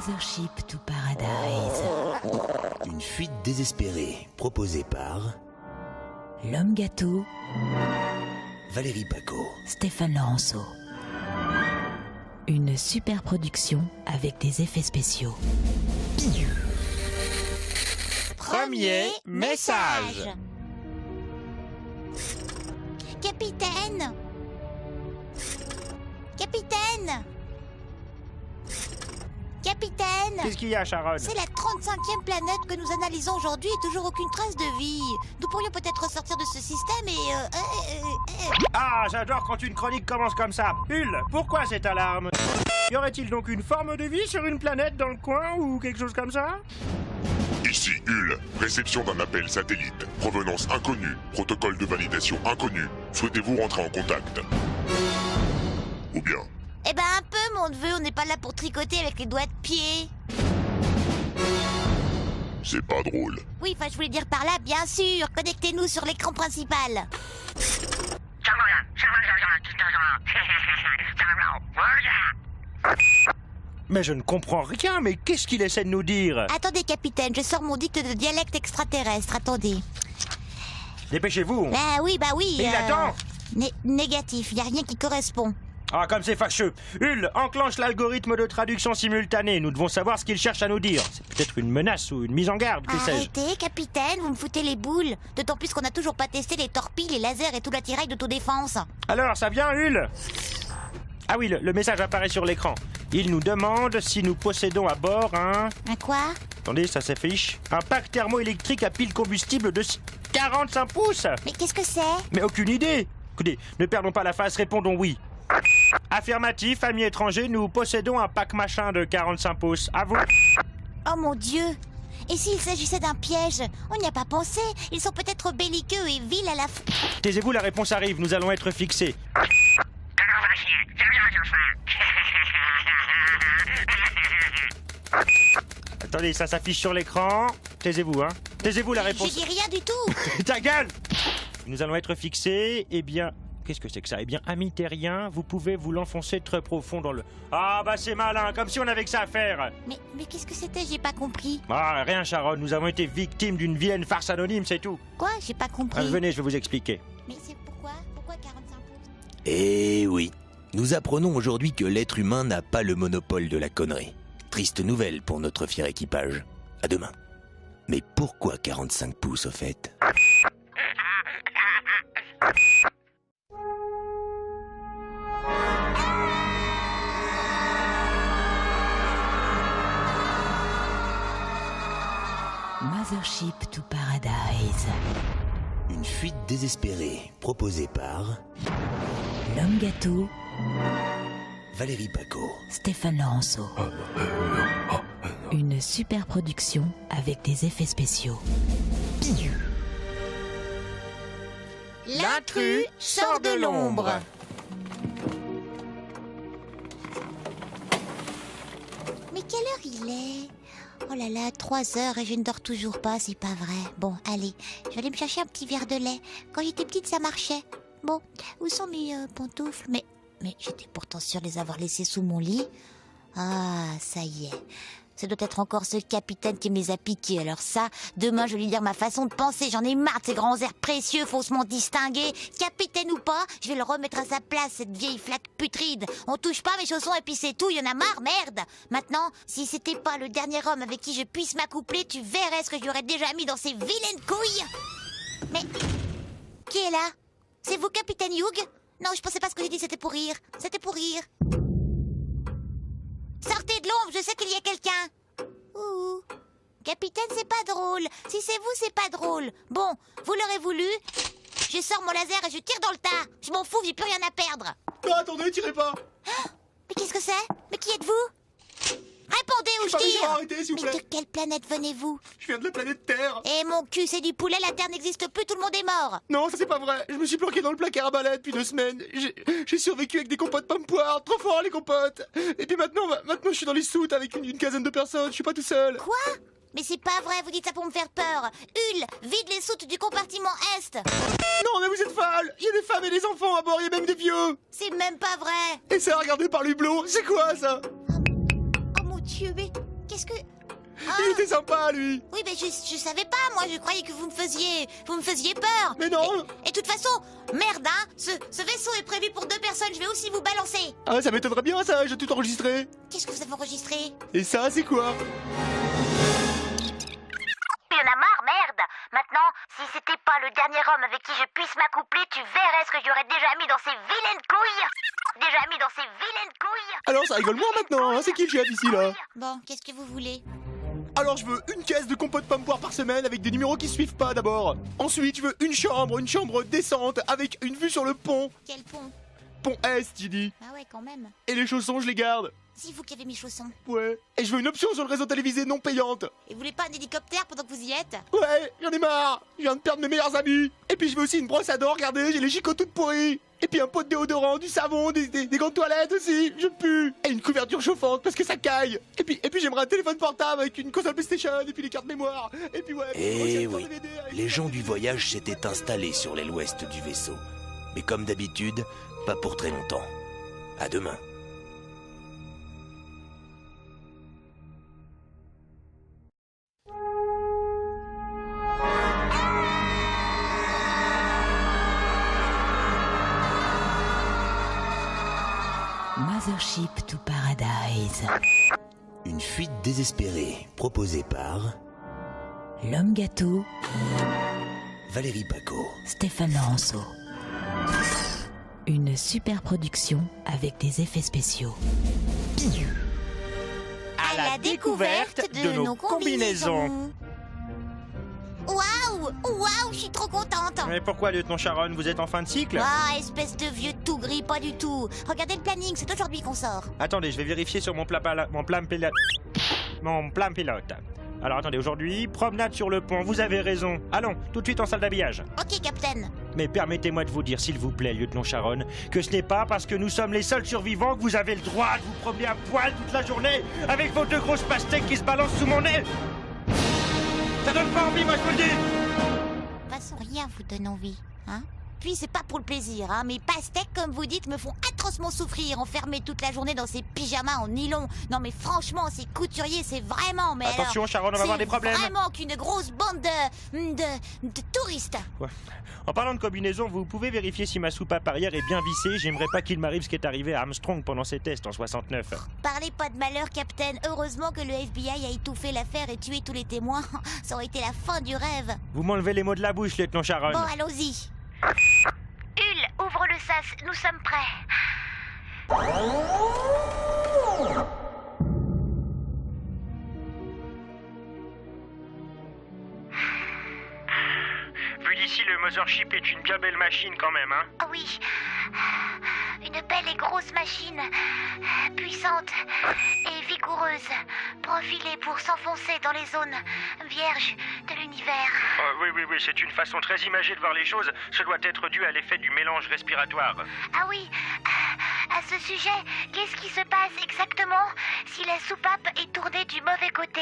Mothership to Paradise. Une fuite désespérée, proposée par L'homme gâteau, Valérie Paco. Stéphane Laurenceau. Une super production avec des effets spéciaux. Premier message. Capitaine! Capitaine! Capitaine! Qu'est-ce qu'il y a, Sharon? C'est la 35e planète que nous analysons aujourd'hui et toujours aucune trace de vie. Nous pourrions peut-être sortir de ce système et... Ah, j'adore quand une chronique commence comme ça. Hull, pourquoi cette alarme? Y aurait-il donc une forme de vie sur une planète dans le coin ou quelque chose comme ça? Ici Hull, réception d'un appel satellite, provenance inconnue, protocole de validation inconnu. Souhaitez-vous rentrer en contact? Ou bien, Eh ben un peu, mon neveu, on n'est pas là pour tricoter avec les doigts de pied. c'est pas drôle. Oui, enfin, je voulais dire par là, bien sûr. Connectez-nous sur l'écran principal. Mais je ne comprends rien, mais qu'est-ce qu'il essaie de nous dire? Attendez, capitaine, je sors mon dicte de dialecte extraterrestre. Attendez. Dépêchez-vous. Bah oui. Mais il attend. Négatif, y a rien qui correspond. Ah, comme c'est fâcheux. Hull, enclenche l'algorithme de traduction simultanée. Nous devons savoir ce qu'il cherche à nous dire. C'est peut-être une menace ou une mise en garde, que sais-je. Arrêtez, capitaine, vous me foutez les boules. D'autant plus qu'on n'a toujours pas testé les torpilles, les lasers et tout l'attirail d'autodéfense. Alors, ça vient, Hull? Ah oui, le message apparaît sur l'écran. Il nous demande si nous possédons à bord un... Un quoi? Attendez, ça s'affiche. Un pack thermoélectrique à pile combustible de 45 pouces. Mais qu'est-ce que c'est? Mais aucune idée. Écoutez, ne perdons pas la face, répondons oui. Affirmatif, amis étrangers, nous possédons un pack machin de 45 pouces. À vous. Oh mon Dieu! Et s'il s'agissait d'un piège? On n'y a pas pensé. Ils sont peut-être belliqueux et vils à la fois. Taisez-vous, la réponse arrive, nous allons être fixés. Attendez, ça s'affiche sur l'écran. Taisez-vous, hein. Taisez-vous, la Je réponse... dis rien du tout. Ta gueule! Nous allons être fixés, eh bien... Qu'est-ce que c'est que ça? Eh bien, amis terriens, vous pouvez vous l'enfoncer très profond dans le... Ah, bah c'est malin, comme si on avait que ça à faire. Mais qu'est-ce que c'était? J'ai pas compris. Ah, rien, Sharon, nous avons été victimes d'une vilaine farce anonyme, c'est tout. Quoi? J'ai pas compris. Venez, je vais vous expliquer. Mais c'est pourquoi? Pourquoi 45 pouces? Eh oui, nous apprenons aujourd'hui que l'être humain n'a pas le monopole de la connerie. Triste nouvelle pour notre fier équipage. À demain. Mais pourquoi 45 pouces au fait? Mothership to Paradise. Une fuite désespérée, proposée par L'homme gâteau, Valérie Paco. Stéphane Laurenceau. Une super production avec des effets spéciaux. L'intrus sort de l'ombre. Mais quelle heure il est? Oh là là, 3 heures et je ne dors toujours pas, c'est pas vrai. Bon, allez, je vais aller me chercher un petit verre de lait. Quand j'étais petite, ça marchait. Bon, où sont mes pantoufles? Mais j'étais pourtant sûre de les avoir laissées sous mon lit. Ah, ça y est. Ça doit être encore ce capitaine qui me les a piqués. Alors ça, demain, je vais lui dire ma façon de penser. J'en ai marre de ces grands airs précieux, faussement distingués. Capitaine ou pas, je vais le remettre à sa place, cette vieille flaque putride. On touche pas mes chaussons et puis c'est tout, il y en a marre, merde. Maintenant, si c'était pas le dernier homme avec qui je puisse m'accoupler, tu verrais ce que j'aurais déjà mis dans ces vilaines couilles. Mais, qui est là? C'est vous, capitaine Hugh? Non, je pensais pas ce que j'ai dit, c'était pour rire. C'était pour rire. Sortez de l'ombre, je sais qu'il y a quelqu'un. Ouh. Capitaine, c'est pas drôle. Si c'est vous, c'est pas drôle. Bon, vous l'aurez voulu. Je sors mon laser et je tire dans le tas. Je m'en fous, j'ai plus rien à perdre. Non, attendez, tirez pas. Mais qu'est-ce que c'est? Mais qui êtes-vous? Répondez ou je tire. Arrêtez, s'il vous Mais plaît. de quelle planète venez-vous? Je viens de la planète Terre. Eh mon cul, c'est du poulet, la Terre n'existe plus, tout le monde est mort. Non, ça c'est pas vrai. Je me suis planqué dans le placard à balai depuis 2 semaines. J'ai survécu avec des compotes pommes poires. Trop fort, les compotes. Et puis maintenant je suis dans les soutes avec une quinzaine de personnes. Je suis pas tout seul. Quoi? Mais c'est pas vrai, vous dites ça pour me faire peur. Hull, vide les soutes du compartiment Est. Non, mais vous êtes folle. Il y a des femmes et des enfants à bord. Il y a même des vieux. C'est même pas vrai. Et c'est à regarder par l'hublot. C'est quoi, ça? Oh mon Dieu, mais qu'est-ce que... Il était sympa, lui. Oui, mais je savais pas, moi, je croyais que vous me faisiez peur. Mais non. Et de toute façon, merde, hein, ce vaisseau est prévu pour 2 personnes, je vais aussi vous balancer. Ah, ça m'étonnerait bien, ça, j'ai tout enregistré. Qu'est-ce que vous avez enregistré? Et ça, c'est quoi? Il y en a marre, merde. Maintenant, si c'était pas le dernier homme avec qui je puisse m'accoupler, tu verrais ce que j'aurais déjà mis dans ces vilaines couilles. Alors, ça rigole moins maintenant, hein. C'est qui le chef ici, là? Bon, qu'est-ce que vous voulez? Alors, je veux une caisse de compote pomme poire par semaine avec des numéros qui suivent pas d'abord. Ensuite, je veux une chambre décente avec une vue sur le pont. Quel pont? Pont Est, tu dis. Ah ouais, quand même. Et les chaussons, je les garde. C'est vous qui avez mis chaussons. Ouais. Et je veux une option sur le réseau télévisé non payante. Et vous voulez pas un hélicoptère pendant que vous y êtes? Ouais, j'en ai marre. Je viens de perdre mes meilleurs amis. Et puis je veux aussi une brosse à dents, regardez, j'ai les chicots toutes pourries. Et puis un pot de déodorant, du savon, des gants de toilette aussi, je pue. Et une couverture chauffante parce que ça caille. Et puis j'aimerais un téléphone portable avec une console PlayStation et puis les cartes mémoire. Et puis ouais. Eh un oui, DVD avec- les gens du voyage s'étaient installés sur l'aile ouest du vaisseau. Mais comme d'habitude, pas pour très longtemps. À demain. Mothership to Paradise. Une fuite désespérée proposée par L'homme gâteau, Valérie Paco. Stéphane Laurenceau. Une super production avec des effets spéciaux. À la découverte de nos combinaisons. Waouh, je suis trop contente. Mais pourquoi, lieutenant Sharon, vous êtes en fin de cycle? Ah, espèce de vieux tout gris, pas du tout. Regardez le planning, c'est aujourd'hui qu'on sort. Attendez, je vais vérifier sur mon plan pilote. Alors attendez, aujourd'hui, promenade sur le pont, vous avez raison. Allons, tout de suite en salle d'habillage. Ok, Captain. Mais permettez-moi de vous dire, s'il vous plaît, lieutenant Sharon, que ce n'est pas parce que nous sommes les seuls survivants que vous avez le droit de vous promener à poil toute la journée avec vos 2 grosses pastèques qui se balancent sous mon nez. Ça donne pas envie, moi je vous le dis. De toute façon, rien vous donne envie, hein. Puis c'est pas pour le plaisir, hein. Mes pastèques, comme vous dites, me font atrocement souffrir, enfermés toute la journée dans ces pyjamas en nylon. Non mais franchement, ces couturiers, c'est vraiment... Mais Attention, alors, Sharon, on va avoir des problèmes. C'est vraiment qu'une grosse bande de touristes. Ouais. En parlant de combinaison, vous pouvez vérifier si ma soupape arrière est bien vissée. J'aimerais pas qu'il m'arrive ce qui est arrivé à Armstrong pendant ses tests en 69. Parlez pas de malheur, Captain. Heureusement que le FBI a étouffé l'affaire et tué tous les témoins. Ça aurait été la fin du rêve. Vous m'enlevez les mots de la bouche, lieutenant Sharon. Bon, allons-y. Hull, ouvre le sas, nous sommes prêts. Vu d'ici, le Mothership est une bien belle machine quand même, hein. Ah oui, une belle et grosse machine, puissante et vigoureuse, profilée pour s'enfoncer dans les zones vierges de l'univers. Oui, c'est une façon très imagée de voir les choses. Ce doit être dû à l'effet du mélange respiratoire. Ah oui, à ce sujet, qu'est-ce qui se passe exactement si la soupape est tournée du mauvais côté?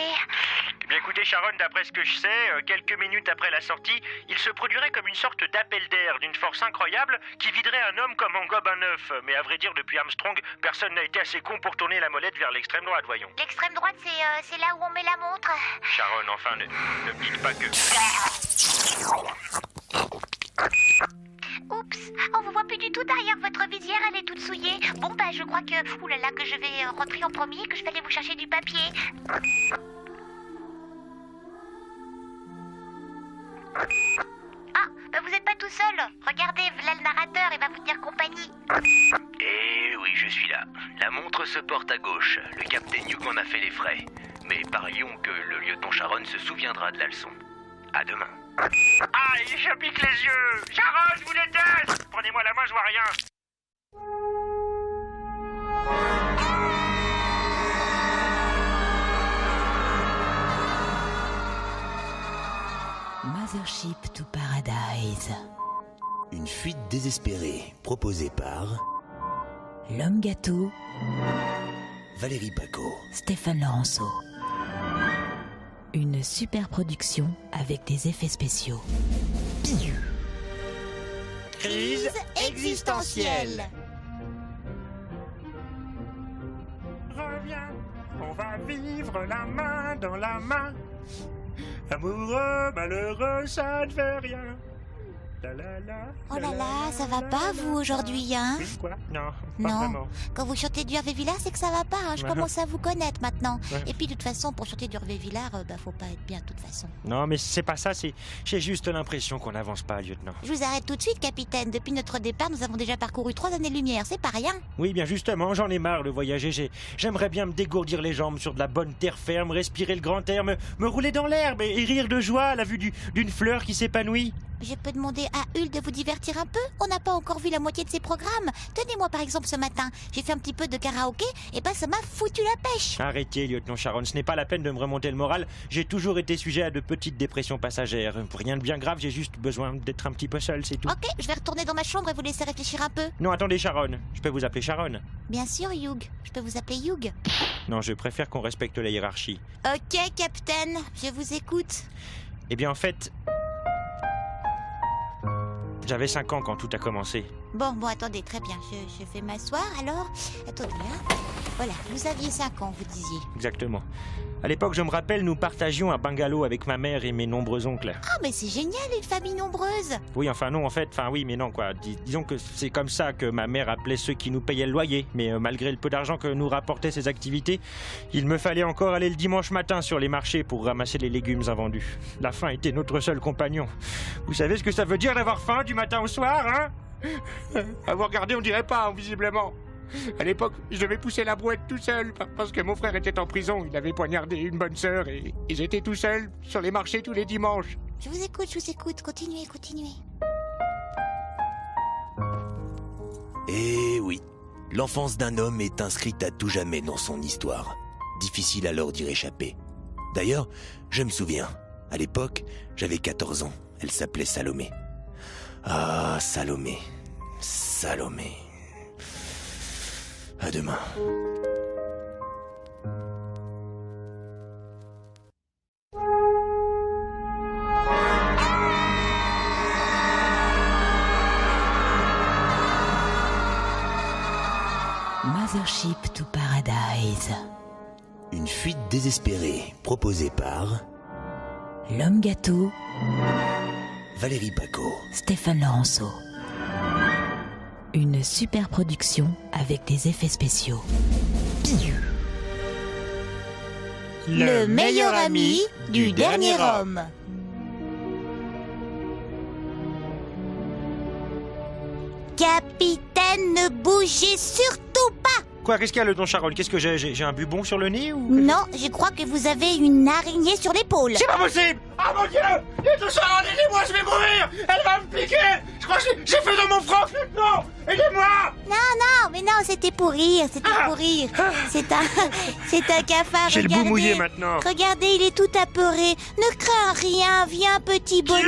Eh bien écoutez Sharon, d'après ce que je sais, quelques minutes après la sortie, il se produirait comme une sorte d'appel d'air d'une force incroyable qui viderait un homme comme en gobe un œuf. Mais à vrai dire, depuis Armstrong, personne n'a été assez con pour tourner la molette vers l'extrême droite, voyons. L'extrême droite, c'est là où on met la montre. Sharon, enfin, ne me dites pas que... Oups, on vous voit plus du tout derrière votre visière, elle est toute souillée. Bon bah je crois que... Oulala, que je vais rentrer en premier, que je vais aller vous chercher du papier. Ah, bah vous êtes pas tout seul. Regardez, v'là le narrateur, il va vous tenir compagnie. Eh oui, je suis là. La montre se porte à gauche. Le capitaine Hugh en a fait les frais. Mais parions que le lieutenant Sharon se souviendra de la leçon. À demain. Aïe, je pique les yeux. Sharon, je vous déteste. Prenez-moi la main, je vois rien. Mothership to Paradise. Une fuite désespérée proposée par L'homme gâteau, Valérie Paco. Stéphane Laurenceau. Une super production avec des effets spéciaux. Crise existentielle. Reviens, on va vivre la main main dans la main. Amoureux, malheureux, ça ne fait rien. La, la, la, Oh là la, là, la, ça va la, pas la, vous aujourd'hui, hein? Quoi? Non, pas Non. vraiment. Quand vous chantez du Hervé Villard, c'est que ça va pas, hein? Je Ouais. commence à vous connaître maintenant. Ouais. Et puis de toute façon, pour chanter du Hervé Villard, faut pas être bien de toute façon. Non, mais c'est pas ça, j'ai juste l'impression qu'on n'avance pas, lieutenant. Je vous arrête tout de suite, capitaine. Depuis notre départ, nous avons déjà parcouru 3 années-lumière, c'est pas rien. Oui, bien justement, j'en ai marre de voyager. J'aimerais bien me dégourdir les jambes sur de la bonne terre ferme, respirer le grand air, me rouler dans l'herbe et rire de joie à la vue d'une fleur qui s'épanouit. Je peux demander à Hulk de vous divertir un peu? On n'a pas encore vu la moitié de ses programmes. Tenez-moi par exemple ce matin, j'ai fait un petit peu de karaoké, et ça m'a foutu la pêche. Arrêtez, lieutenant Sharon, ce n'est pas la peine de me remonter le moral. J'ai toujours été sujet à de petites dépressions passagères. Rien de bien grave, j'ai juste besoin d'être un petit peu seul, c'est tout. Ok, je vais retourner dans ma chambre et vous laisser réfléchir un peu. Non, attendez, Sharon. Je peux vous appeler Sharon? Bien sûr, Hugh. Je peux vous appeler Hugh. Non, je préfère qu'on respecte la hiérarchie. Ok, capitaine, je vous écoute. Eh bien, en fait... J'avais 5 ans quand tout a commencé. Bon, attendez, très bien. Je vais m'asseoir alors. Attendez, hein. Voilà, vous aviez 5 ans, vous disiez. Exactement. À l'époque, je me rappelle, nous partagions un bungalow avec ma mère et mes nombreux oncles. Ah, mais c'est génial, une famille nombreuse. Oui, enfin non, en fait, enfin oui, mais non, quoi. Disons que c'est comme ça que ma mère appelait ceux qui nous payaient le loyer. Mais malgré le peu d'argent que nous rapportaient ces activités, il me fallait encore aller le dimanche matin sur les marchés pour ramasser les légumes invendus. La faim était notre seul compagnon. Vous savez ce que ça veut dire d'avoir faim du matin au soir, hein? À vous regarder, on dirait pas, visiblement. À l'époque, je devais pousser la brouette tout seul, parce que mon frère était en prison. Il avait poignardé une bonne sœur et j'étais tout seul sur les marchés tous les dimanches. Je vous écoute. Continuez. Eh oui, l'enfance d'un homme est inscrite à tout jamais dans son histoire. Difficile alors d'y réchapper. D'ailleurs, je me souviens, à l'époque, j'avais 14 ans. Elle s'appelait Salomé. Ah, Salomé. À demain. Mothership to Paradise. Une fuite désespérée proposée par L'homme gâteau, Valérie Paco. Stéphane Laurenceau. Une super production avec des effets spéciaux. Le meilleur ami du dernier homme. Capitaine, ne bougez surtout pas. Quoi, qu'est-ce qu'il y a, lieutenant Sharon? Qu'est-ce que j'ai un bubon sur le nez ou... Non, je crois que vous avez une araignée sur l'épaule. C'est pas possible! Ah mon Dieu! Lieutenant Sharon, aidez-moi, je vais mourir! Elle va me piquer! Je crois que j'ai fait dans mon froc! Non! Aidez-moi! Mais non, c'était pour rire, C'est un cafard, J'ai le regardez. bout mouillé maintenant. Regardez, il est tout apeuré. Ne crains rien, viens petit bonhomme.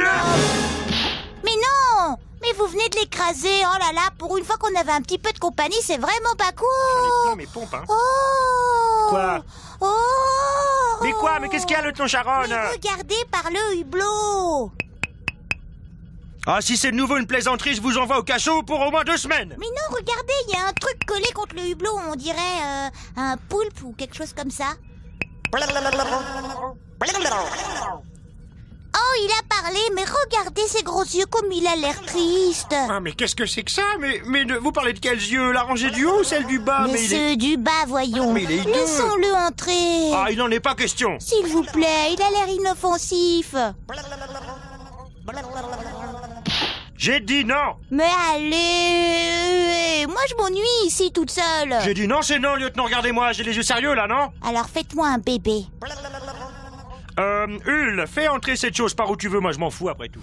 Mais non! Mais vous venez de l'écraser, oh là là, pour une fois qu'on avait un petit peu de compagnie, c'est vraiment pas J'en ai plein cool. mes pompes, hein. Oh! Quoi? Oh! Mais quoi? Mais qu'est-ce qu'il y a, lieutenant Sharon? Mais regardez par le hublot. Ah, si c'est de nouveau une plaisanterie, je vous envoie au cachot pour au moins 2 semaines! Mais non, regardez, il y a un truc collé contre le hublot, on dirait un poulpe ou quelque chose comme ça. Oh, il a parlé, mais regardez ses gros yeux comme il a l'air triste. Ah, mais qu'est-ce que c'est que ça? Vous parlez de quels yeux? La rangée du haut ou celle du bas? Mais ceux du bas, voyons. Mais il est hideux. Laissons-le entrer. Ah, il n'en est pas question! S'il vous plaît, il a l'air inoffensif. J'ai dit non! Mais allez, moi je m'ennuie ici toute seule. J'ai dit non, c'est non, lieutenant, regardez-moi, j'ai les yeux sérieux là, non? Alors faites-moi un bébé. Hul, fais entrer cette chose par où tu veux, moi je m'en fous après tout.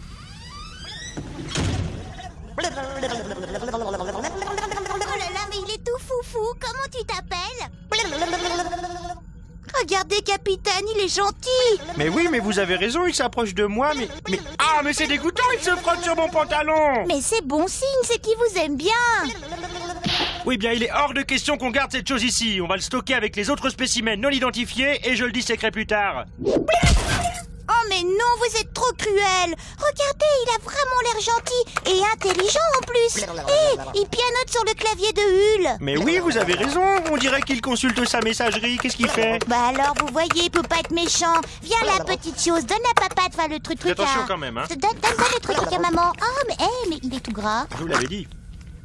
Oh là là, mais il est tout foufou. Comment tu t'appelles? Regardez, capitaine, il est gentil. Mais oui, mais vous avez raison, il s'approche de moi, mais... Ah, mais c'est dégoûtant, il se frotte sur mon pantalon! Mais c'est bon signe, c'est qu'il vous aime bien. Oui, bien, il est hors de question qu'on garde cette chose ici. On va le stocker avec les autres spécimens non identifiés et je le disséquerai plus tard. Oh mais non, vous êtes trop cruel. Regardez, il a vraiment l'air gentil. Et Et intelligent en plus. Et il pianote sur le clavier de Hull. Mais oui, vous avez raison, on dirait qu'il consulte sa messagerie, qu'est-ce qu'il fait? Bah alors, vous voyez, il peut pas être méchant. Viens la petite chose, donne à papa de faire le truc Attention là. quand même, hein. Donne le truc à maman. Ah, mais il est tout gras. Je vous l'avais dit.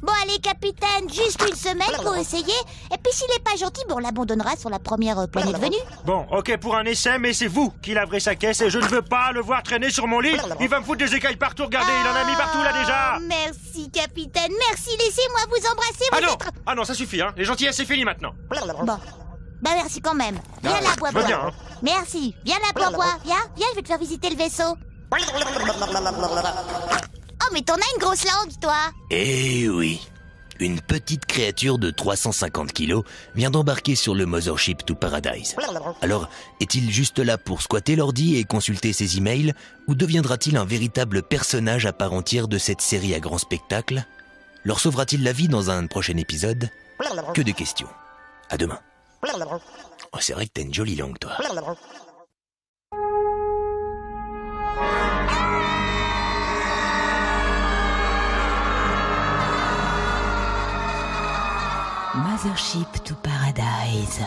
Bon, allez, capitaine, juste une semaine pour essayer. Et puis s'il est pas gentil, on l'abandonnera sur la première planète venue. Bon, ok pour un essai, mais c'est vous qui laverez sa caisse et je ne veux pas le voir traîner sur mon lit. Il va me foutre des écailles partout, regardez, il en a mis partout là déjà. Merci, capitaine, merci, laissez-moi vous embrasser, Ah vous non, êtes... ah non, ça suffit, hein. Les gentillesses, c'est fini maintenant. Bon, bah merci quand même. Viens Ah, là, je bois-bois. veux bien, hein. Merci, viens là, bois-bois. Viens, je vais te faire visiter le vaisseau. Oh, mais t'en as une grosse langue, toi. Eh oui. Une petite créature de 350 kilos vient d'embarquer sur le Mothership to Paradise. Alors, est-il juste là pour squatter l'ordi et consulter ses emails, ou deviendra-t-il un véritable personnage à part entière de cette série à grand spectacle? Leur sauvera-t-il la vie dans un prochain épisode? Que de questions. À demain. Oh, c'est vrai que t'as une jolie langue, toi. Mothership to Paradise.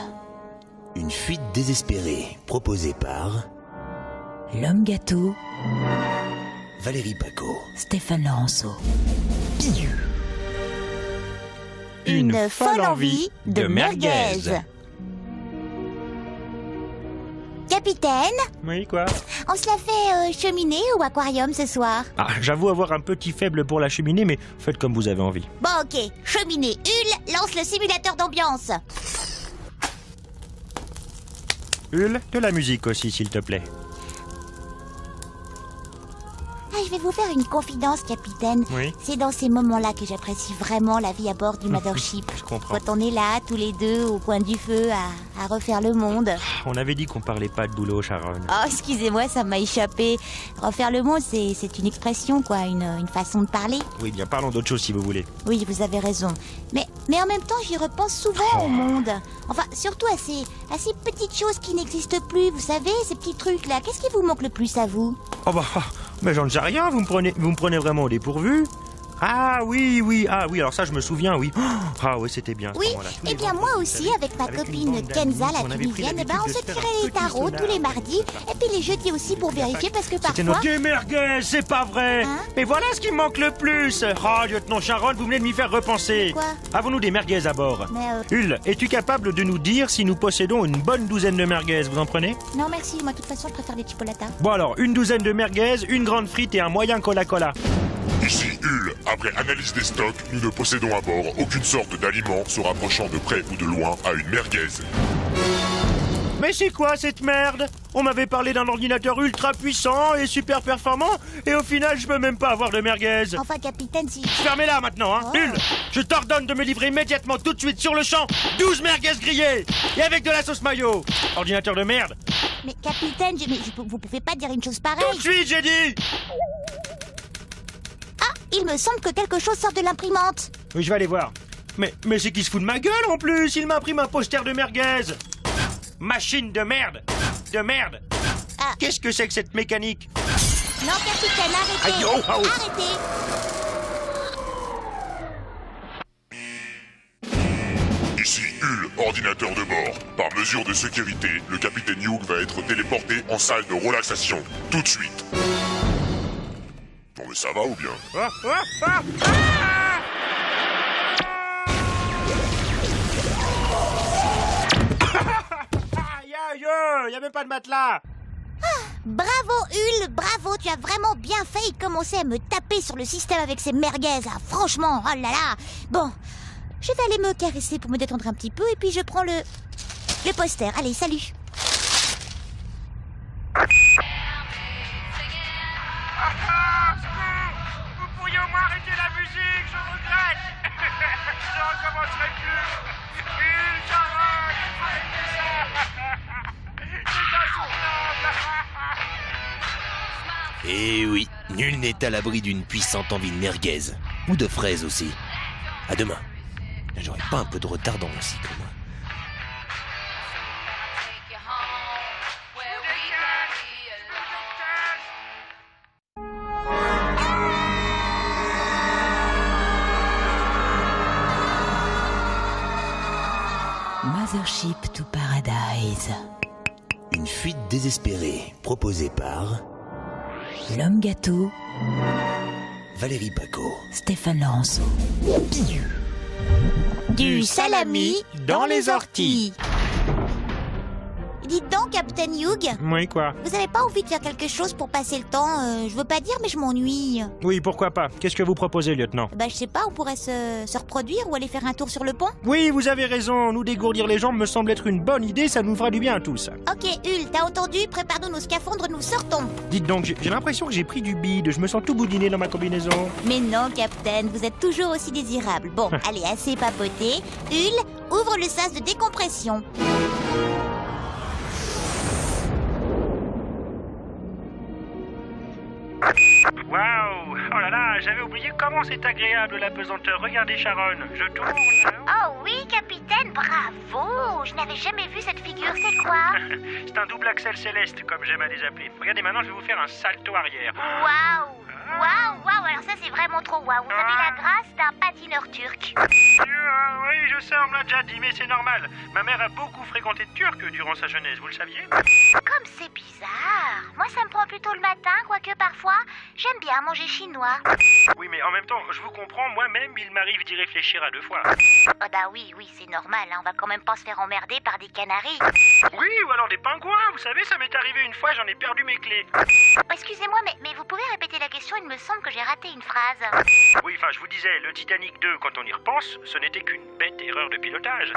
Une fuite désespérée, proposée par L'homme gâteau, Valérie Paco. Stéphane Laurenceau. Une folle envie de merguez. Capitaine, Oui, quoi? on se la fait cheminée ou aquarium ce soir? Ah, j'avoue avoir un petit faible pour la cheminée, mais faites comme vous avez envie. Bon, ok, cheminée. Hull, lance le simulateur d'ambiance. Hull, de la musique aussi, s'il te plaît. Ah, je vais vous faire une confidence, capitaine. Oui. C'est dans ces moments-là que j'apprécie vraiment la vie à bord du Mothership. Je comprends. Quand on est là, tous les deux, au coin du feu, à refaire le monde. On avait dit qu'on parlait pas de boulot, Sharon. Oh, excusez-moi, ça m'a échappé. Refaire le monde, c'est une expression, quoi, une façon de parler. Oui, bien, parlons d'autre chose si vous voulez. Oui, vous avez raison. Mais en même temps, j'y repense souvent au monde. Enfin, surtout à ces petites choses qui n'existent plus, vous savez, ces petits trucs-là. Qu'est-ce qui vous manque le plus à vous? Oh bah, mais j'en sais rien, vous me prenez vraiment au dépourvu. Ah oui, alors ça je me souviens, oui. Ah oui, c'était bien. Oui, et bien moi aussi, avec ma copine Kenza, la tunisienne, on se tirait les tarots tous les mardis, et puis les jeudis aussi pour vérifier, parce que C'était parfois... notre merguez, c'est pas vrai. Hein? Mais voilà ce qui me manque le plus. Oh, lieutenant Sharon, vous venez de m'y faire repenser. Quoi? Avons-nous des merguez à bord? Mais Hull, es-tu capable de nous dire si nous possédons une bonne douzaine de merguez? Vous en prenez? non merci, moi de toute façon je préfère les chipolatas. Bon alors, une douzaine de merguez, une grande frite et un moyen cola-cola. Ici Hull, après analyse des stocks, nous ne possédons à bord aucune sorte d'aliment se rapprochant de près ou de loin à une merguez. Mais c'est quoi cette merde? On m'avait parlé d'un ordinateur ultra puissant et super performant, et au final je peux même pas avoir de merguez. Enfin capitaine, si... Fermez-la maintenant, hein. Oh. Hull, je t'ordonne de me livrer immédiatement, tout de suite, sur le champ, 12 merguez grillées, et avec de la sauce mayo. Ordinateur de merde. Mais capitaine, vous pouvez pas dire une chose pareille. Tout de suite, j'ai dit. Ah, il me semble que quelque chose sort de l'imprimante. Oui, je vais aller voir. Mais c'est qui se fout de ma gueule en plus. Il m'imprime un poster de merguez. Machine de merde. De merde. Ah. Qu'est-ce que c'est que cette mécanique? Non capitaine, arrêtez. Aïe, oh, oh. Arrêtez. Ici Hull, ordinateur de bord. Par mesure de sécurité, le capitaine Hugh va être téléporté en salle de relaxation. Tout de suite. Bon mais ça va ou bien? Ah, ah, ah, ah. Aïe, aïe, y a même pas de matelas. Bravo Hull, bravo, tu as vraiment bien fait. Il commençait à me taper sur le système avec ses merguez. Ah, franchement, oh là là. Bon, je vais aller me caresser pour me détendre un petit peu et puis je prends le poster. Allez, salut. Vous pourriez au moins arrêter la musique, je regrette. Je recommencerai plus. Hull, Sharon, arrêtez ça. C'est insoutenable. Eh oui, nul n'est à l'abri d'une puissante envie de merguez. Ou de fraises aussi. À demain. J'aurais pas un peu de retard dans mon cycle, moi. Mothership to Paradise. Une fuite désespérée proposée par L'homme gâteau, Valérie Paco. Stéphane Laurenceau. Du salami dans les orties. Dites donc, Captain Hugh, Oui, quoi? vous avez pas envie de faire quelque chose pour passer le temps Je veux pas dire, mais je m'ennuie. Oui, pourquoi pas? Qu'est-ce que vous proposez, lieutenant? Bah, je sais pas, on pourrait se reproduire ou aller faire un tour sur le pont. Oui, vous avez raison, nous dégourdir les jambes me semble être une bonne idée, ça nous fera du bien à tous. Ok, Hul, t'as entendu? Prépare-nous nos scaphandres, nous sortons. Dites donc, j'ai l'impression que j'ai pris du bide, je me sens tout boudiné dans ma combinaison. Mais non, Captain, vous êtes toujours aussi désirable. Bon, allez, assez papoté. Hul, ouvre le sas de décompression. Waouh! Oh là là, j'avais oublié comment c'est agréable la pesanteur. Regardez Sharon, je tourne. Oh oui, capitaine, bravo! Je n'avais jamais vu cette figure, c'est quoi? C'est un double axel céleste, comme j'aime à les appeler. Regardez, maintenant je vais vous faire un salto arrière. Waouh! Waouh, waouh, alors ça c'est vraiment trop waouh. Vous avez la grâce d'un patineur turc. Oui, je sais, on me l'a déjà dit, mais c'est normal. Ma mère a beaucoup fréquenté de Turcs durant sa jeunesse, vous le saviez? Comme c'est bizarre. Moi ça me prend plutôt le matin, quoique parfois j'aime bien manger chinois. Oui, mais en même temps, je vous comprends, moi-même, il m'arrive d'y réfléchir à deux fois. Oh bah oui, c'est normal, hein. On va quand même pas se faire emmerder par des canaris. Oui, ou alors des pingouins, vous savez, ça m'est arrivé une fois, j'en ai perdu mes clés. Excusez-moi, mais vous pouvez répéter la question? Il me semble que j'ai raté une phrase. Oui, enfin, je vous disais, le Titanic 2, quand on y repense, ce n'était qu'une bête erreur de pilotage.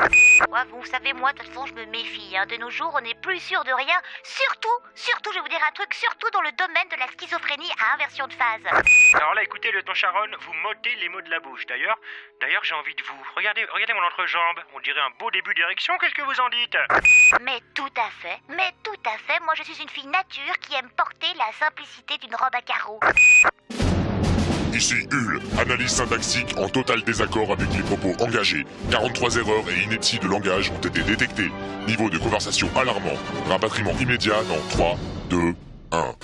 Ouais, vous savez, moi, de toute façon, je me méfie. Hein. De nos jours, on n'est plus sûr de rien. Surtout, je vais vous dire un truc, surtout dans le domaine de la schizophrénie à inversion de phase. Alors là, écoutez, lieutenant Sharon, vous m'ôtez les mots de la bouche. D'ailleurs, j'ai envie de vous. Regardez mon entrejambe. On dirait un beau début d'érection, qu'est-ce que vous en dites? Mais tout à fait. Moi, je suis une fille nature qui aime porter la simplicité d'une robe à carreaux. Ici Hul, analyse syntaxique en total désaccord avec les propos engagés. 43 erreurs et inepties de langage ont été détectées. Niveau de conversation alarmant. Rapatriement immédiat dans 3, 2, 1.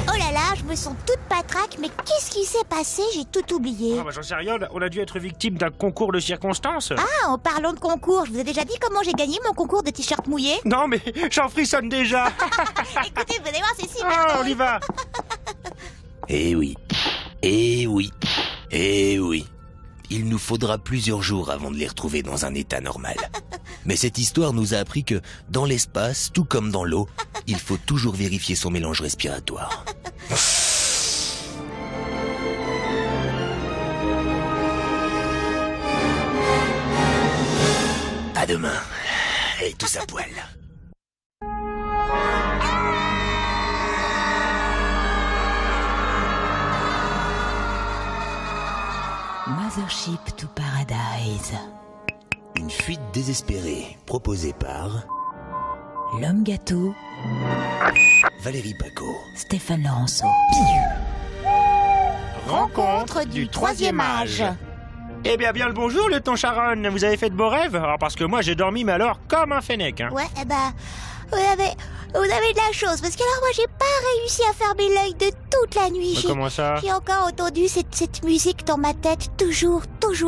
Oh là là, je me sens toute patraque, mais qu'est-ce qui s'est passé? J'ai tout oublié. Ah bah j'en sais rien, on a dû être victime d'un concours de circonstances. Ah, en parlant de concours, je vous ai déjà dit comment j'ai gagné mon concours de t-shirt mouillé? Non mais j'en frissonne déjà. Écoutez, vous allez voir, c'est si Ah, on y va. Eh oui, eh oui, eh oui. Il nous faudra plusieurs jours avant de les retrouver dans un état normal. Mais cette histoire nous a appris que, dans l'espace, tout comme dans l'eau, il faut toujours vérifier son mélange respiratoire. À demain. Et tous à poil. Mothership to Paradise. Une fuite désespérée proposée par L'homme gâteau, Valérie Paco. Stéphane Laurenceau. Rencontre du troisième âge. Eh bien le bonjour, lieutenant Sharon. Vous avez fait de beaux rêves? Alors parce que moi j'ai dormi, mais alors comme un fennec. Hein. Ouais, vous avez de la chose, parce que alors moi j'ai pas réussi à fermer l'œil de toute la nuit. Mais comment ça? J'ai encore entendu cette musique dans ma tête, toujours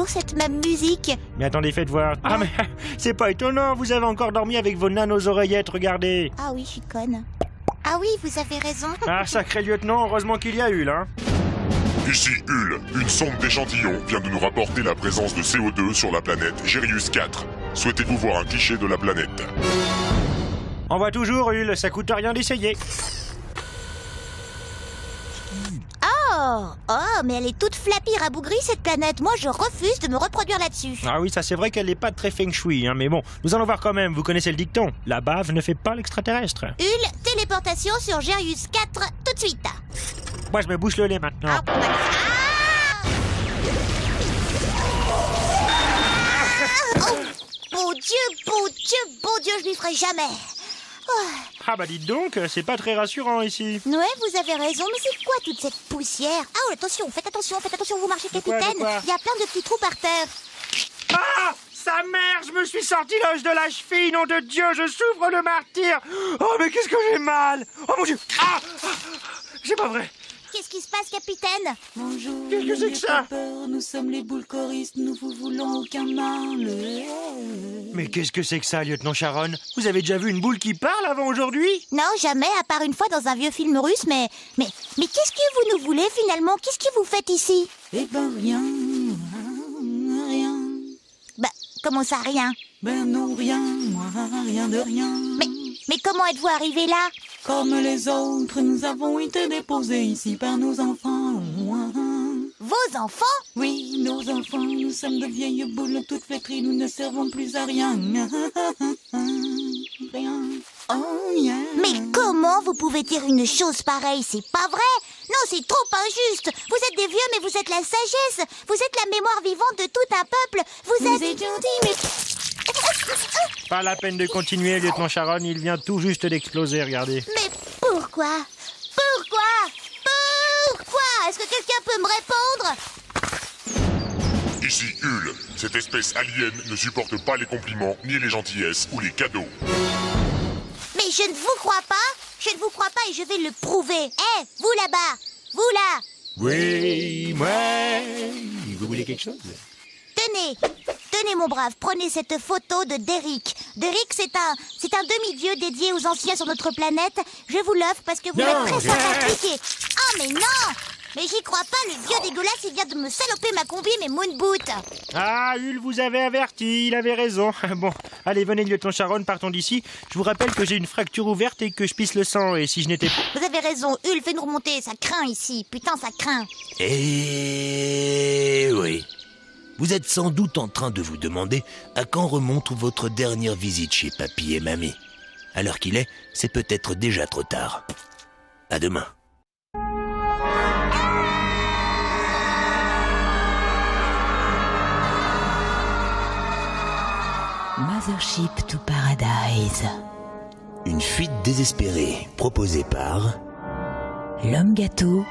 cette même musique. Mais attendez, faites voir. Ah mais c'est pas étonnant, vous avez encore dormi avec vos nanos oreillettes, regardez. Ah oui, je suis conne. Ah oui, vous avez raison. Ah sacré lieutenant, heureusement qu'il y a eu là. Ici Hul, une sonde d'échantillon vient de nous rapporter la présence de CO2 sur la planète Gérius 4. Souhaitez-vous voir un cliché de la planète? On voit toujours, Hul, ça coûte rien d'essayer. Oh, mais elle est toute flappie rabougrie cette planète. Moi je refuse de me reproduire là-dessus. Ah oui, ça c'est vrai qu'elle n'est pas très feng shui, hein, mais bon, nous allons voir quand même, vous connaissez le dicton. La bave ne fait pas l'extraterrestre. Hul, téléportation sur Gérius 4 tout de suite. Moi je me bouche le lait maintenant. Ah, Bon Dieu, je lui ferai jamais. Ah bah dites donc, c'est pas très rassurant ici. Ouais, vous avez raison, mais c'est quoi toute cette poussière? Ah, attention, faites attention, vous marchez, De quoi, capitaine. de quoi? Il y a plein de petits trous par terre. Ah, sa mère, je me suis sorti l'os de la cheville, nom de Dieu, je souffre de martyr. Oh mais qu'est-ce que j'ai mal. Oh mon Dieu. Ah, c'est pas vrai. qu'est-ce qui se passe, capitaine? Bonjour, Qu'est-ce que c'est que ça? peur, nous sommes les boules choristes, nous vous voulons aucun mal. Mais qu'est-ce que c'est que ça, lieutenant Sharon? Vous avez déjà vu une boule qui parle avant aujourd'hui? Non, jamais, à part une fois dans un vieux film russe, mais qu'est-ce que vous nous voulez finalement? Qu'est-ce que vous faites ici? Eh ben rien, rien. Bah, comment ça, rien? Ben non, rien, rien de rien. Mais comment êtes-vous arrivé là? Comme les autres, nous avons été déposés ici par nos enfants. Vos enfants? Oui, nos enfants, nous sommes de vieilles boules toutes flétries, nous ne servons plus à rien. Rien. Oh yeah. Mais comment vous pouvez dire une chose pareille? C'est pas vrai! Non, c'est trop injuste! Vous êtes des vieux, mais vous êtes la sagesse! Vous êtes la mémoire vivante de tout un peuple! Vous êtes gentil, mais... Pas la peine de continuer, lieutenant Sharon, il vient tout juste d'exploser, regardez. Mais pourquoi? Pourquoi? Pourquoi? Est-ce que quelqu'un peut me répondre? Ici Hul. Cette espèce alien ne supporte pas les compliments, ni les gentillesses ou les cadeaux. Mais je ne vous crois pas! Je ne vous crois pas et je vais le prouver! Hé, vous là-bas! Vous là! Oui, ouais. Vous voulez quelque chose? Tenez mon brave, prenez cette photo de Derrick. Derrick, c'est un demi-dieu dédié aux anciens sur notre planète. Je vous l'offre parce que vous êtes très sympathique et... Oh mais non! Mais j'y crois pas, le vieux dégueulasse, il vient de me saloper ma combi et mes moon boots. Ah, Hul vous avait averti, il avait raison. Bon, allez, venez, lieutenant Sharon, partons d'ici. Je vous rappelle que j'ai une fracture ouverte et que je pisse le sang, et si je n'étais... Vous avez raison, Hul, fais-nous remonter, ça craint ici. Putain, ça craint. Eh oui. Vous êtes sans doute en train de vous demander à quand remonte votre dernière visite chez papy et mamie. À l'heure qu'il est, c'est peut-être déjà trop tard. À demain. Mothership to Paradise. Une fuite désespérée proposée par L'homme gâteau,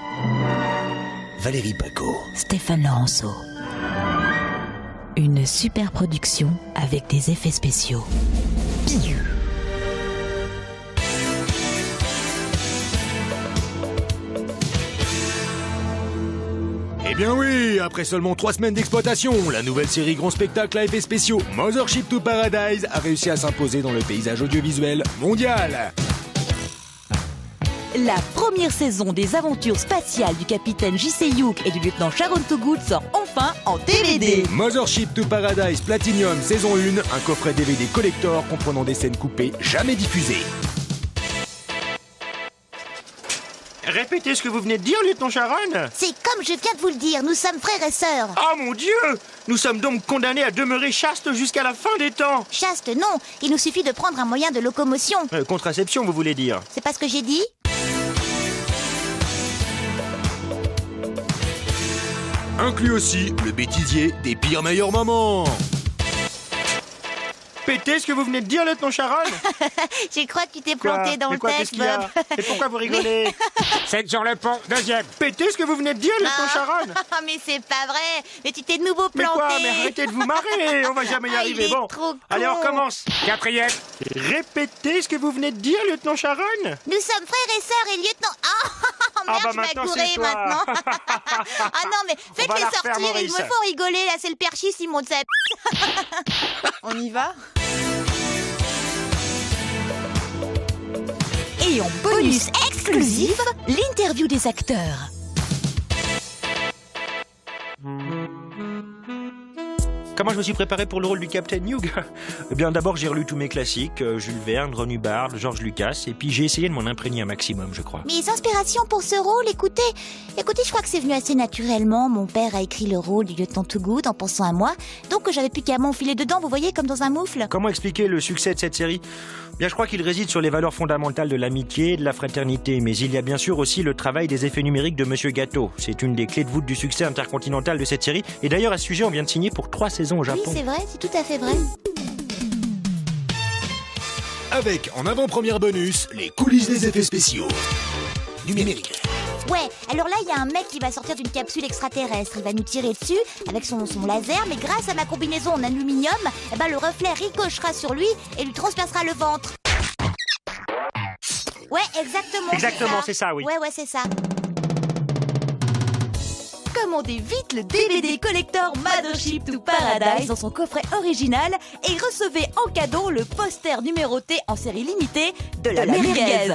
Valérie Paco. Stéphane Laurenceau. Une super production avec des effets spéciaux. Eh bien oui, après seulement 3 semaines d'exploitation, la nouvelle série grand spectacle à effets spéciaux Mothership to Paradise a réussi à s'imposer dans le paysage audiovisuel mondial. La première saison des aventures spatiales du capitaine J.C. Hughes et du lieutenant Sharon Toogood sort enfin en DVD. Mothership to Paradise Platinum saison 1, un coffret DVD collector comprenant des scènes coupées jamais diffusées. Répétez ce que vous venez de dire, lieutenant Sharon. C'est comme je viens de vous le dire, nous sommes frères et sœurs. Oh mon Dieu! Nous sommes donc condamnés à demeurer chastes jusqu'à la fin des temps. Chaste, non, il nous suffit de prendre un moyen de locomotion. Contraception, vous voulez dire? C'est pas ce que j'ai dit? Inclus aussi le bêtisier des pires meilleurs moments. Répétez ce que vous venez de dire, lieutenant Sharon. Je crois que tu t'es planté dans le qu'est-ce texte, qu'il y a? Bob. Et pourquoi vous rigolez? 7 sur le pont, deuxième. Répétez ce que vous venez de dire, lieutenant Sharon. Mais c'est pas vrai. Mais tu t'es de nouveau Mais planté. quoi? Mais arrêtez de vous marrer, on va jamais y Ah, arriver. il est Bon, trop con. allez, on recommence. Quatrième. Répétez ce que vous venez de dire, lieutenant Sharon. Nous sommes frères et sœurs et lieutenant... Oh, merde, bah je vais maintenant, courir c'est toi. maintenant. Ah non, mais va faites-les la refaire, sortir, ils Maurice. me font rigoler. Là, c'est le perchis, Simon de Sepp. On y va? Et en bonus exclusif, l'interview des acteurs. Comment je me suis préparé pour le rôle du Captain Hughes? Eh bien, d'abord, j'ai relu tous mes classiques, Jules Verne, Ron Hubbard, George Lucas, et puis j'ai essayé de m'en imprégner un maximum, je crois. Mes inspirations pour ce rôle, écoutez, je crois que c'est venu assez naturellement. Mon père a écrit le rôle du lieutenant Toogood en pensant à moi, donc j'avais plus qu'à m'enfiler dedans, vous voyez, comme dans un moufle. Comment expliquer le succès de cette série? Bien, je crois qu'il réside sur les valeurs fondamentales de l'amitié et de la fraternité, mais il y a bien sûr aussi le travail des effets numériques de Monsieur Gâteau. C'est une des clés de voûte du succès intercontinental de cette série, et d'ailleurs, à ce sujet, on vient de signer pour 3 saisons au Japon. Oui, c'est vrai, c'est tout à fait vrai. Avec en avant-première bonus, les coulisses des effets spéciaux numériques. Ouais, alors là, il y a un mec qui va sortir d'une capsule extraterrestre. Il va nous tirer dessus avec son laser, mais grâce à ma combinaison en aluminium, eh ben, le reflet ricochera sur lui et lui transpercera le ventre. Ouais, exactement. Exactement, c'est ça, oui. Ouais, c'est ça. commandez vite le DVD collector Mothership to Paradise dans son coffret original et recevez en cadeau le poster numéroté en série limitée de la merguez.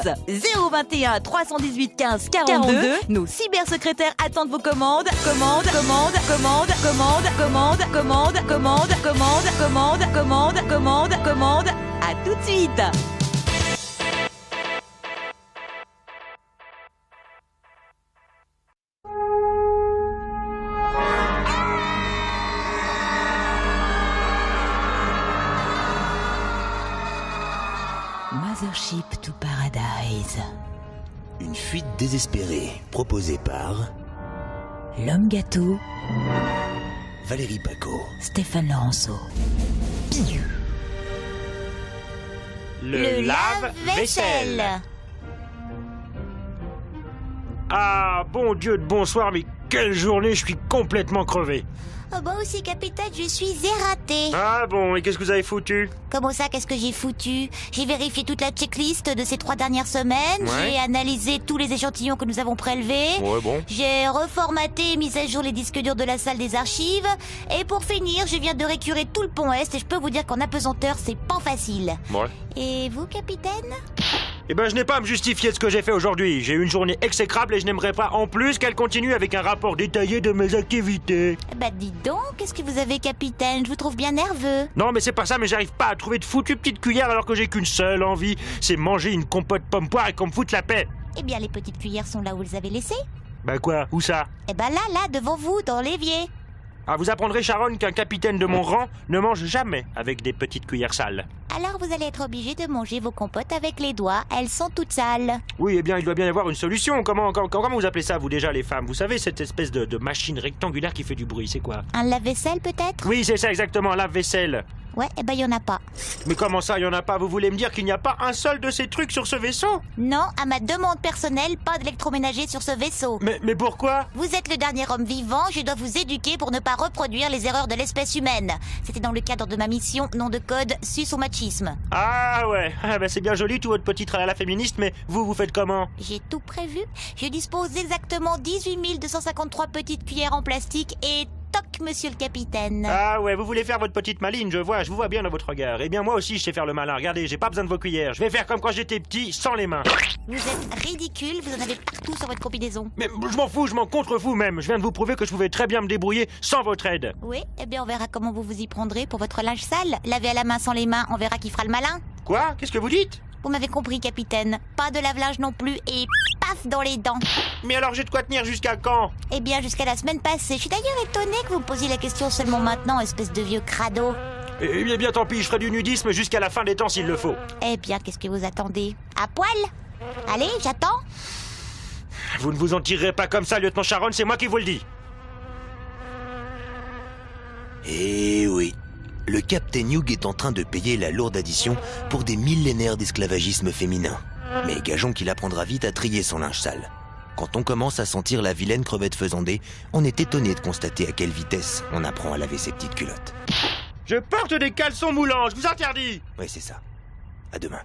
021 318 15 42. Nos cybersecrétaires attendent vos commandes. Commande. À tout de suite. Mothership to Paradise. Une fuite désespérée proposée par L'homme gâteau, Valérie Paco. Stéphane Laurenceau. Le lave-vaisselle. Ah, bon Dieu de bonsoir, mais quelle journée, je suis complètement crevé. Oh, moi aussi, capitaine, je suis ératée. Ah bon, et qu'est-ce que vous avez foutu? Comment ça, qu'est-ce que j'ai foutu? J'ai vérifié toute la checklist de ces 3 dernières semaines. Ouais. J'ai analysé tous les échantillons que nous avons prélevés. Ouais, bon. J'ai reformaté et mis à jour les disques durs de la salle des archives. Et pour finir, je viens de récurer tout le pont Est et je peux vous dire qu'en apesanteur, c'est pas facile. Ouais. Et vous, capitaine? Eh ben, je n'ai pas à me justifier de ce que j'ai fait aujourd'hui. J'ai eu une journée exécrable et je n'aimerais pas en plus qu'elle continue avec un rapport détaillé de mes activités. Bah dites donc, qu'est-ce que vous avez, capitaine? Je vous trouve bien nerveux. Non, mais c'est pas ça, mais j'arrive pas à trouver de foutues petites cuillères alors que j'ai qu'une seule envie, c'est manger une compote pomme-poire et qu'on me foute la paix. Eh bien, les petites cuillères sont là où vous les avez laissées. Bah quoi? Où ça? Eh ben là, devant vous, dans l'évier. Ah, vous apprendrez, Sharon, qu'un capitaine de mon rang ne mange jamais avec des petites cuillères sales. Alors vous allez être obligé de manger vos compotes avec les doigts, elles sont toutes sales. Oui, eh bien, il doit bien y avoir une solution. Comment vous appelez ça, vous, déjà, les femmes? Vous savez, cette espèce de machine rectangulaire qui fait du bruit, c'est quoi? Un lave-vaisselle peut-être? Oui, c'est ça, exactement, un lave-vaisselle. Ouais, eh ben y en a pas. Mais comment ça, il y en a pas? Vous voulez me dire qu'il n'y a pas un seul de ces trucs sur ce vaisseau? Non, à ma demande personnelle, pas d'électroménager sur ce vaisseau. Mais pourquoi? Vous êtes le dernier homme vivant, je dois vous éduquer pour ne pas reproduire les erreurs de l'espèce humaine. C'était dans le cadre de ma mission, nom de code, sus au machisme. Ah ouais, c'est bien joli tout votre petit tralala féministe, mais vous faites comment? J'ai tout prévu. Je dispose d'exactement 18 253 petites cuillères en plastique et... toc, monsieur le capitaine. Ah ouais, vous voulez faire votre petite maline, je vous vois bien dans votre regard. Eh bien moi aussi je sais faire le malin, regardez, j'ai pas besoin de vos cuillères. Je vais faire comme quand j'étais petit, sans les mains. Vous êtes ridicule, vous en avez partout sur votre combinaison. Mais je m'en fous, je m'en contrefous même. Je viens de vous prouver que je pouvais très bien me débrouiller sans votre aide. Oui, eh bien on verra comment vous vous y prendrez pour votre linge sale. Laver à la main sans les mains, on verra qui fera le malin. Quoi? Qu'est-ce que vous dites? Vous m'avez compris, capitaine. Pas de lave-linge non plus et paf dans les dents. Mais alors j'ai de quoi tenir jusqu'à quand? Eh bien jusqu'à la semaine passée. Je suis d'ailleurs étonnée que vous me posiez la question seulement maintenant, espèce de vieux crado. Eh bien tant pis, je ferai du nudisme jusqu'à la fin des temps s'il le faut. Eh bien, qu'est-ce que vous attendez? À poil? Allez, j'attends. Vous ne vous en tirerez pas comme ça, lieutenant Sharon, c'est moi qui vous le dis. Eh oui, le Captain Hugh est en train de payer la lourde addition pour des millénaires d'esclavagisme féminin. Mais gageons qu'il apprendra vite à trier son linge sale. Quand on commence à sentir la vilaine crevette faisandée, on est étonné de constater à quelle vitesse on apprend à laver ses petites culottes. Je porte des caleçons moulants, je vous interdis. Ouais, c'est ça. À demain.